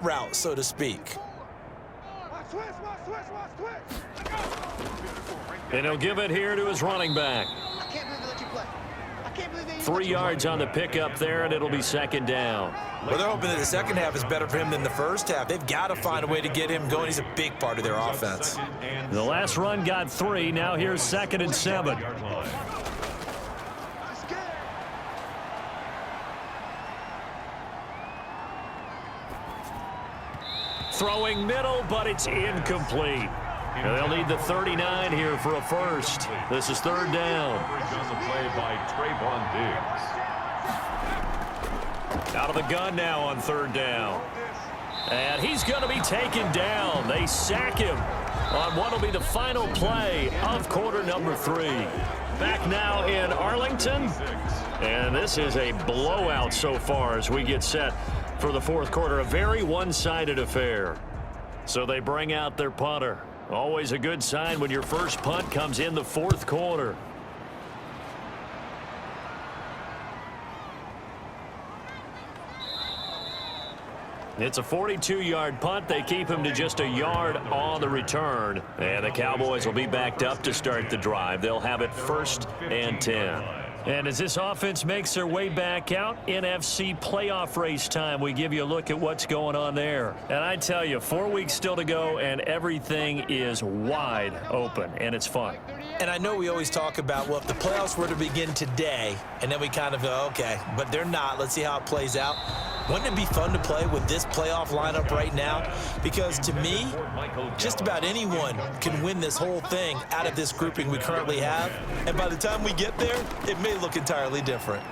that route, so to speak. And he'll give it here to his running back. 3 yards on the pickup there, and it'll be second down. Well, they're hoping that the second half is better for him than the first half. They've got to find a way to get him going. He's a big part of their offense. The last run got 3. Now here's 2nd and 7. Throwing middle, but it's incomplete. And they'll need the 39 here for a first. This is 3rd down. On the play by Trayvon Diggs. Out of the gun now on 3rd down. And he's going to be taken down. They sack him on what will be the final play of quarter number 3. Back now in Arlington. And this is a blowout so far as we get set for the 4th quarter. A very one-sided affair. So they bring out their punter. Always a good sign when your first punt comes in the 4th quarter. It's a 42-yard punt. They keep him to just a yard on the return. And the Cowboys will be backed up to start the drive. They'll have it 1st and 10. And as this offense makes their way back out, NFC playoff race time, we give you a look at what's going on there. And I tell you, 4 weeks still to go, and everything is wide open, and it's fun. And I know we always talk about, well, if the playoffs were to begin today, and then we kind of go, okay, but they're not. Let's see how it plays out. Wouldn't it be fun to play with this playoff lineup right now? Because to me, just about anyone can win this whole thing out of this grouping we currently have. And by the time we get there, it may look entirely different.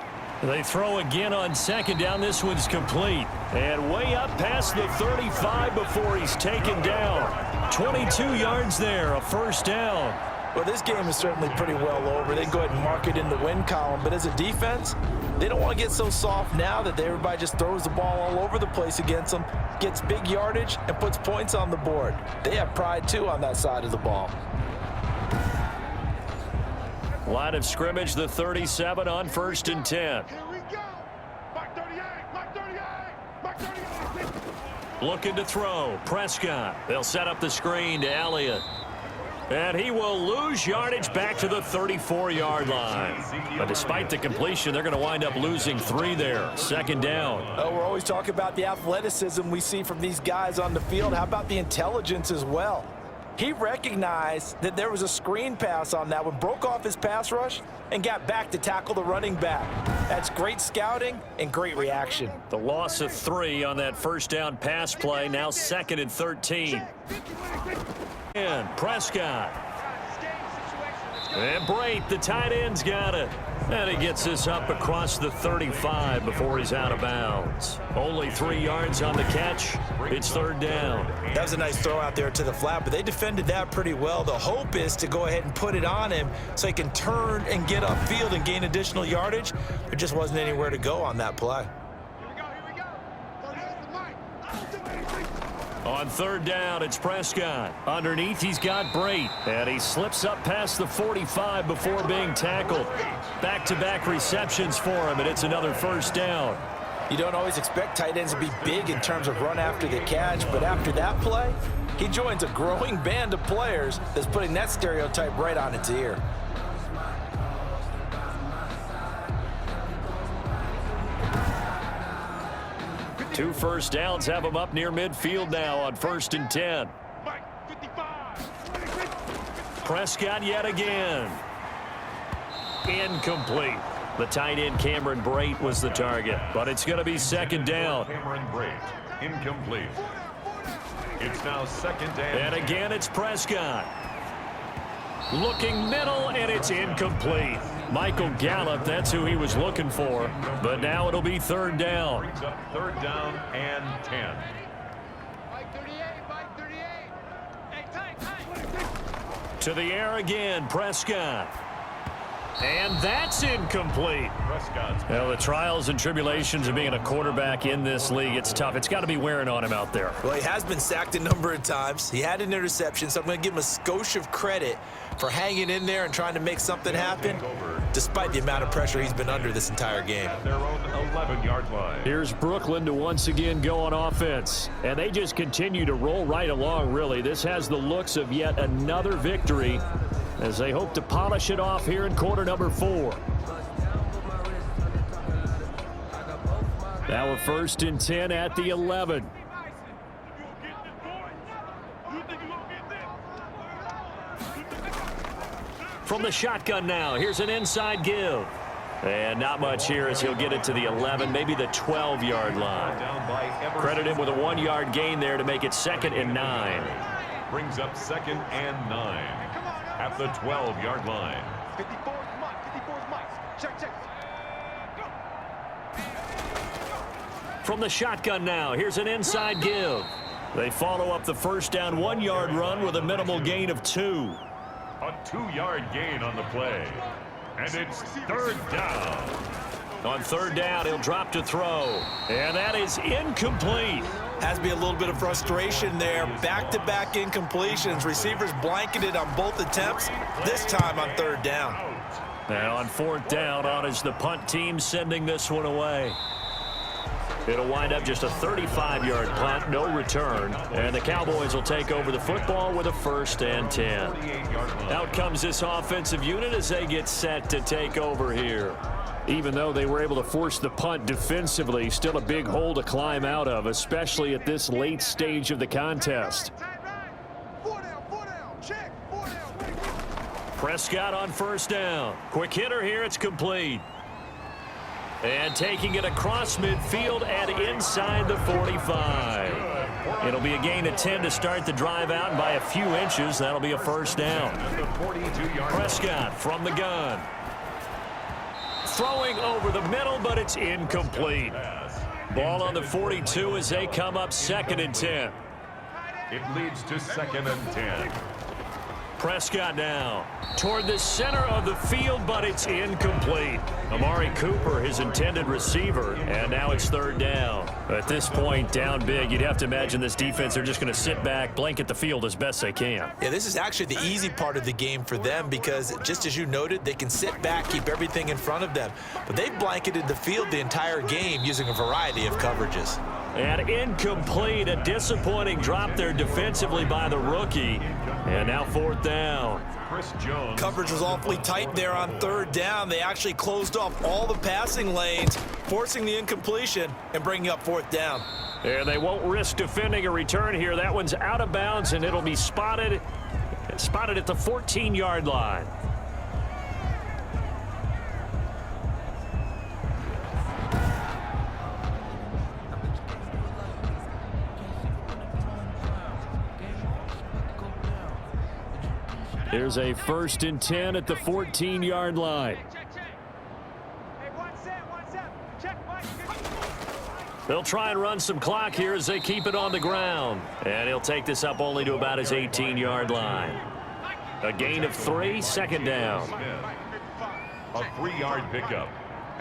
They throw again on 2nd down. This one's complete. And way up past the 35 before he's taken down. 22 yards there, a 1st down. Well, this game is certainly pretty well over. They can go ahead and mark it in the win column. But as a defense, they don't want to get so soft now that everybody just throws the ball all over the place against them, gets big yardage, and puts points on the board. They have pride, too, on that side of the ball. Line of scrimmage, the 37 on 1st and 10. Looking to throw. Prescott. They'll set up the screen to Elliott. And he will lose yardage back to the 34-yard line. But despite the completion, they're going to wind up losing 3 there. 2nd down. Oh, we're always talking about the athleticism we see from these guys on the field. How about the intelligence as well? He recognized that there was a screen pass on that one, broke off his pass rush, and got back to tackle the running back. That's great scouting and great reaction. The loss of 3 on that 1st down pass play. Now 2nd and 13. And Prescott. And Brate, the tight end's got it. And he gets this up across the 35 before he's out of bounds. Only 3 yards on the catch. It's 3rd down. That was a nice throw out there to the flat, but they defended that pretty well. The hope is to go ahead and put it on him so he can turn and get upfield and gain additional yardage. There just wasn't anywhere to go on that play. On 3rd down, it's Prescott. Underneath, he's got Brate. And he slips up past the 45 before being tackled. Back-to-back receptions for him, and it's another 1st down. You don't always expect tight ends to be big in terms of run after the catch, but after that play, he joins a growing band of players that's putting that stereotype right on its ear. Two 1st downs have him up near midfield now on 1st and 10. Prescott yet again. Incomplete. The tight end Cameron Brate was the target, but it's going to be 2nd down. Cameron Brate, incomplete. It's now 2nd down. And again, it's Prescott. Looking middle, and it's incomplete. Michael Gallup, that's who he was looking for. But now it'll be 3rd down. Brings up 3rd down and 10. To the air again, Prescott. And that's incomplete. Well, the trials and tribulations of being a quarterback in this league, it's tough. It's got to be wearing on him out there. Well, he has been sacked a number of times. He had an interception, so I'm going to give him a skosh of credit for hanging in there and trying to make something happen, despite the amount of pressure he's been under this entire game. Their own 11-yard line. Here's Brooklyn to once again go on offense. And they just continue to roll right along, really. This has the looks of yet another victory as they hope to polish it off here in quarter number 4. Now a 1st and 10 at the 11. From the shotgun now, here's an inside give. And not much here as he'll get it to the 11, maybe the 12-yard line. Credit him with a 1-yard gain there to make it 2nd and 9. Brings up 2nd and 9 at the 12-yard line. 54 Mike. Check. From the shotgun now, here's an inside give. They follow up the first down 1-yard run with a minimal gain of 2. A 2-yard gain on the play. And it's 3rd down. On 3rd down, he'll drop to throw. And that is incomplete. Has to be a little bit of frustration there. Back-to-back incompletions. Receivers blanketed on both attempts, this time on 3rd down. Now on 4th down, on is the punt team sending this one away. It'll wind up just a 35-yard punt, no return. And the Cowboys will take over the football with a 1st and 10. Out comes this offensive unit as they get set to take over here. Even though they were able to force the punt defensively, still a big hole to climb out of, especially at this late stage of the contest. Prescott on 1st down. Quick hitter here, it's complete. And taking it across midfield and inside the 45. It'll be a gain of 10 to start the drive out, and by a few inches, that'll be a 1st down. Prescott from the gun. Throwing over the middle, but it's incomplete. Ball on the 42 as they come up 2nd and 10. It leads to 2nd and 10. Prescott now toward the center of the field, but it's incomplete. Amari Cooper, his intended receiver, and now it's 3rd down. At this point, down big, you'd have to imagine this defense are just going to sit back, blanket the field as best they can. Yeah, this is actually the easy part of the game for them because, just as you noted, they can sit back, keep everything in front of them. But they've blanketed the field the entire game using a variety of coverages. And incomplete, a disappointing drop there defensively by the rookie. And now 4th down. Chris Jones. Coverage was awfully tight there on 3rd down. They actually closed off all the passing lanes, forcing the incompletion and bringing up 4th down. And they won't risk defending a return here. That one's out of bounds, and it'll be spotted at the 14-yard line. Here's a 1st and 10 at the 14-yard line. They'll try and run some clock here as they keep it on the ground. And he'll take this up only to about his 18-yard line. A gain of 3, 2nd down. A 3-yard pickup.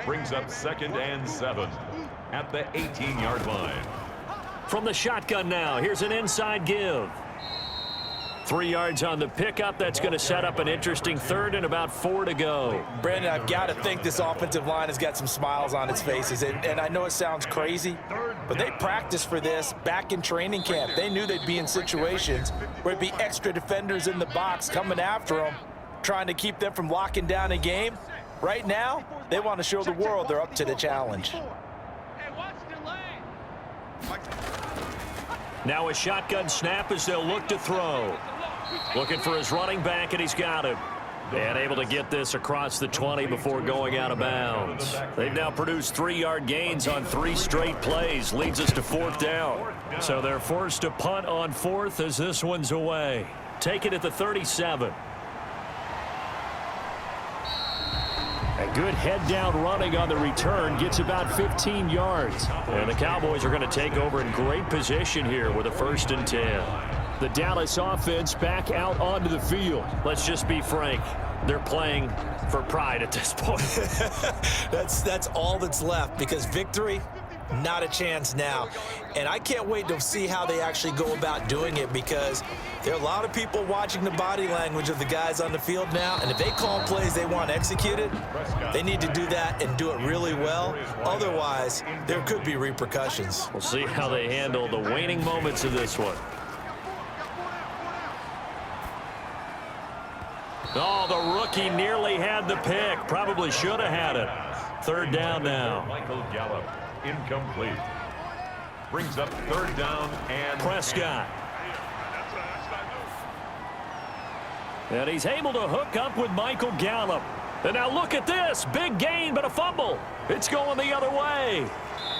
Brings up 2nd and 7 at the 18-yard line. From the shotgun now, here's an inside give. 3 yards on the pickup. That's going to set up an interesting 3rd and about 4 to go. Brandon, I've got to think this offensive line has got some smiles on its faces. And I know it sounds crazy, but they practiced for this back in training camp. They knew they'd be in situations where it'd be extra defenders in the box coming after them, trying to keep them from locking down a game. Right now, they want to show the world they're up to the challenge. Now a shotgun snap as they'll look to throw. Looking for his running back, and he's got him. And able to get this across the 20 before going out of bounds. They've now produced 3-yard gains on 3 straight plays. Leads us to 4th down. So they're forced to punt on 4th as this one's away. Take it at the 37. A good head-down running on the return gets about 15 yards. And the Cowboys are going to take over in great position here with a 1st and 10. The Dallas offense back out onto the field. Let's just be frank. they're playing for pride at this point. That's all that's left, because victory, not a chance now. And I can't wait to see how they actually go about doing it, because there are a lot of people watching the body language of the guys on the field now, and if they call plays they want executed, they need to do that and do it really well. Otherwise, there could be repercussions. We'll see how they handle the waning moments of this one. Oh, the rookie nearly had the pick. Probably should have had it. Third down now. Michael Gallup, incomplete. Brings up third down and Prescott. And he's able to hook up with Michael Gallup. And now look at this. Big gain, but a fumble. It's going the other way.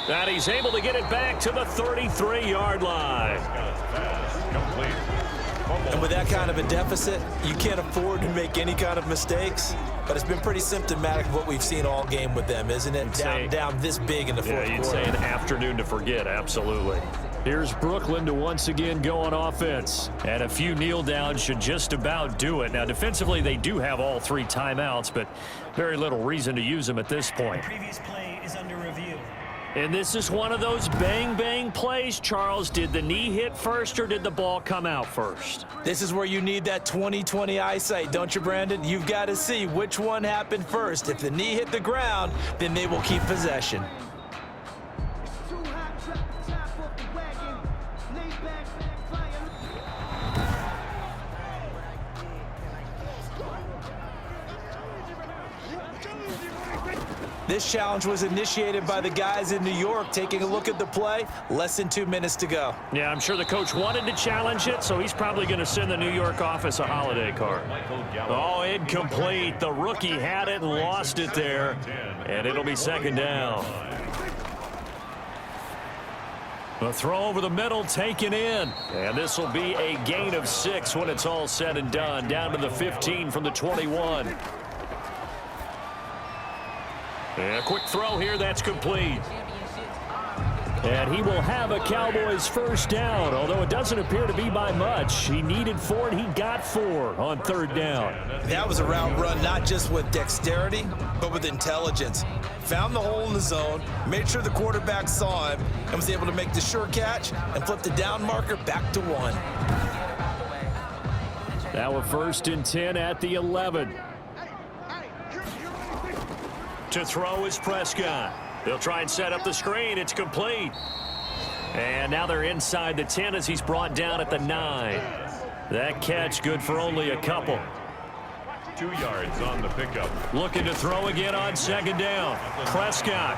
And he's able to get it back to the 33-yard line. complete. And with that kind of a deficit, you can't afford to make any kind of mistakes. But it's been pretty symptomatic of what we've seen all game with them, isn't it? Down this big in the fourth quarter. Yeah, you'd say an afternoon to forget, absolutely. Here's Brooklyn to once again go on offense. And a few kneel downs should just about do it. Now, defensively, they do have all 3 timeouts, but very little reason to use them at this point. Previous play is under review. And this is one of those bang-bang plays, Charles. Did the knee hit first or did the ball come out first? This is where you need that 20/20 eyesight, don't you, Brandon? You've got to see which one happened first. If the knee hit the ground, then they will keep possession. This challenge was initiated by the guys in New York. Taking a look at the play, less than 2 minutes to go. Yeah, I'm sure the coach wanted to challenge it, so he's probably going to send the New York office a holiday card. Oh, incomplete. The rookie had it and lost it there, and it'll be second down. The throw over the middle taken in, and this will be a gain of 6 when it's all said and done, down to the 15 from the 21. And a quick throw here, that's complete. And he will have a Cowboys first down, although it doesn't appear to be by much. He needed 4, and he got 4 on third down. That was a route run not just with dexterity, but with intelligence. Found the hole in the zone, made sure the quarterback saw him, and was able to make the sure catch and flip the down marker back to 1. Now a 1st and 10 at the 11. To throw is Prescott. They'll try and set up the screen. It's complete. And now they're inside the 10 as he's brought down at the 9. That catch good for only a couple. 2 yards on the pickup. Looking to throw again on second down. Prescott.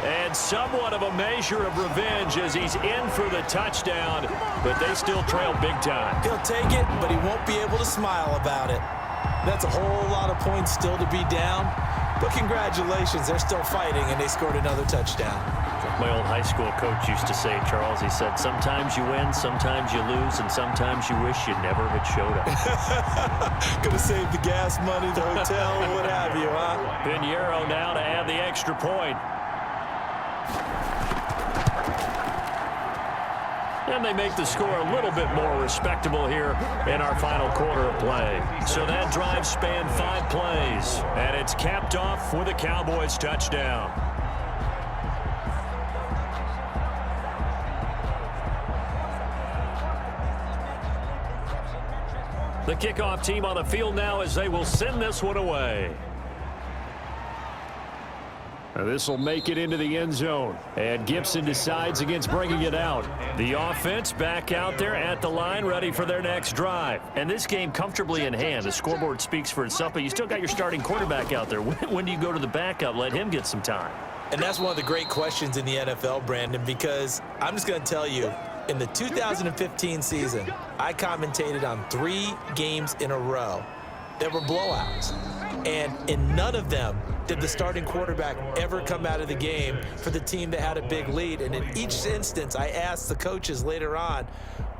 And somewhat of a measure of revenge as he's in for the touchdown, but they still trail big time. He'll take it, but he won't be able to smile about it. That's a whole lot of points still to be down. But congratulations, they're still fighting, and they scored another touchdown. My old high school coach used to say, Charles, he said, sometimes you win, sometimes you lose, and sometimes you wish you never had showed up. Gonna save the gas money, the hotel, what have you, huh? Pinheiro now to add the extra point. And they make the score a little bit more respectable here in our final quarter of play. So that drive spanned 5 plays, and it's capped off with a Cowboys touchdown. The kickoff team on the field now as they will send this one away. This will make it into the end zone. And Gibson decides against bringing it out. The offense back out there at the line, ready for their next drive. And this game comfortably in hand. The scoreboard speaks for itself, but you still got your starting quarterback out there. When do you go to the backup? Let him get some time. And that's one of the great questions in the NFL, Brandon, because I'm just going to tell you, in the 2015 season, I commentated on 3 games in a row that were blowouts. And in none of them did the starting quarterback ever come out of the game for the team that had a big lead. And in each instance, I asked the coaches later on,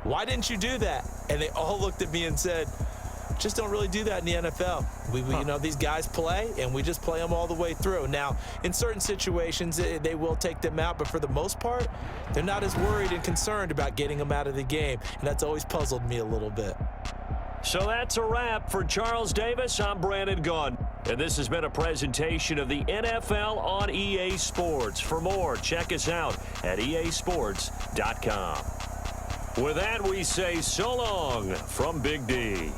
why didn't you do that? And they all looked at me and said, just don't really do that in the NFL. You know, these guys play, and we just play them all the way through. Now, in certain situations, they will take them out, but for the most part, they're not as worried and concerned about getting them out of the game. And that's always puzzled me a little bit. So that's a wrap. For Charles Davis, I'm Brandon Gaudin. And this has been a presentation of the NFL on EA Sports. For more, check us out at easports.com. With that, we say so long from Big D.